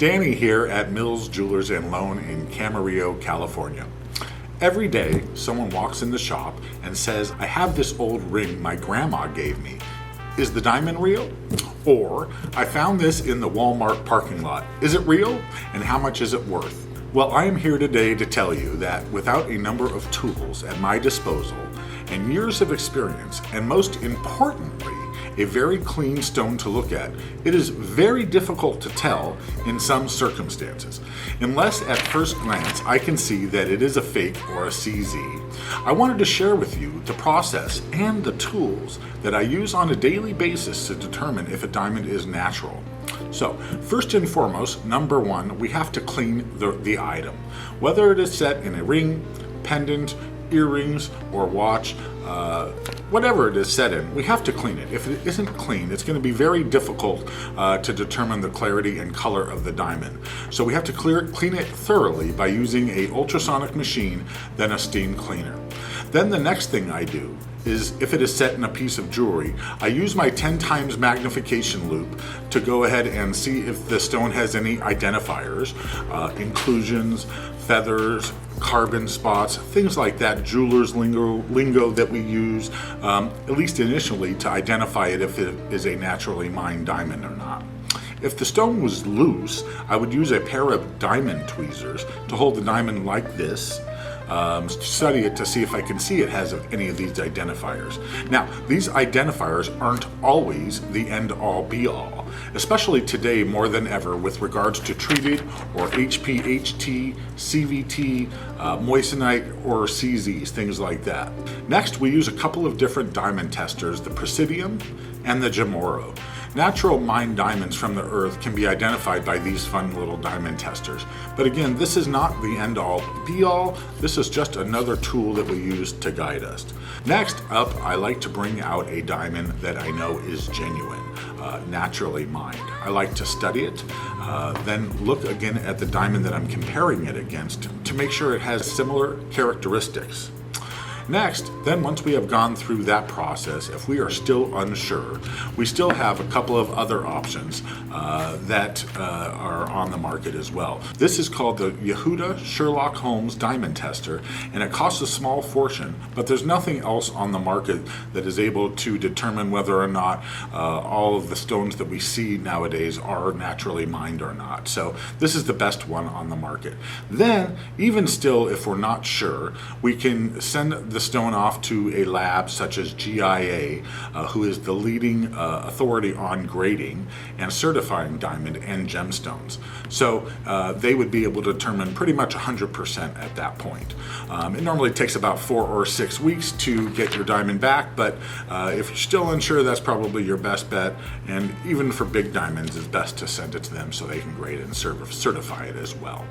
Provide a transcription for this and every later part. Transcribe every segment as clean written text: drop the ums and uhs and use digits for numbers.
Danny here at Mills Jewelers and Loan in Camarillo, California. Every day, someone walks in the shop and says, I have this old ring my grandma gave me. Is the diamond real? Or, I found this in the Walmart parking lot. Is it real? And how much is it worth? Well, I am here today to tell you that without a number of tools at my disposal and years of experience, and most importantly, a very clean stone to look at, it is very difficult to tell in some circumstances. Unless at first glance I can see that it is a fake or a CZ. I wanted to share with you the process and the tools that I use on a daily basis to determine if a diamond is natural. So, first and foremost, number one, we have to clean the item. Whether it is set in a ring, pendant, earrings, or watch, whatever it is set in, we have to clean it. If it isn't clean, it's going to be very difficult to determine the clarity and color of the diamond. So we have to clean it thoroughly by using an ultrasonic machine, then a steam cleaner. Then the next thing I do is, if it is set in a piece of jewelry, I use my 10 times magnification loupe to go ahead and see if the stone has any identifiers, inclusions, feathers, carbon spots, things like that, jeweler's lingo that we use, at least initially, to identify it if it is a naturally mined diamond or not. If the stone was loose, I would use a pair of diamond tweezers to hold the diamond like this, study it to see if I can see it has any of these identifiers. Now, these identifiers aren't always the end-all be-all, especially today more than ever with regards to treated or HPHT, CVT, Moissanite, or CZs, things like that. Next, we use a couple of different diamond testers, the Presidium and the Gemoro. Natural mined diamonds from the earth can be identified by these fun little diamond testers. But again, this is not the end-all be-all. This is just another tool that we use to guide us. Next up, I like to bring out a diamond that I know is genuine, naturally mined. I like to study it, then look again at the diamond that I'm comparing it against to make sure it has similar characteristics. Next, then once we have gone through that process, if we are still unsure, we still have a couple of other options that are on the market as well. This is called the Yehuda Sherlock Holmes Diamond Tester, and it costs a small fortune, but there's nothing else on the market that is able to determine whether or not all of the stones that we see nowadays are naturally mined or not. So this is the best one on the market. Then, even still, if we're not sure, we can send the stone off to a lab such as GIA, who is the leading authority on grading and certifying diamond and gemstones. So they would be able to determine pretty much 100% at that point. It normally takes about 4 or 6 weeks to get your diamond back, but if you're still unsure, that's probably your best bet. And even for big diamonds, it's best to send it to them so they can grade it and certify it as well.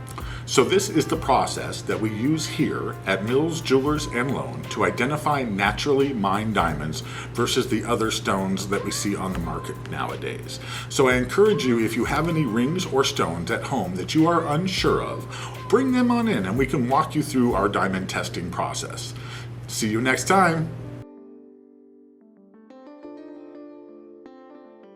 So this is the process that we use here at Mills Jewelers and Loan to identify naturally mined diamonds versus the other stones that we see on the market nowadays. So I encourage you, if you have any rings or stones at home that you are unsure of, bring them on in and we can walk you through our diamond testing process. See you next time.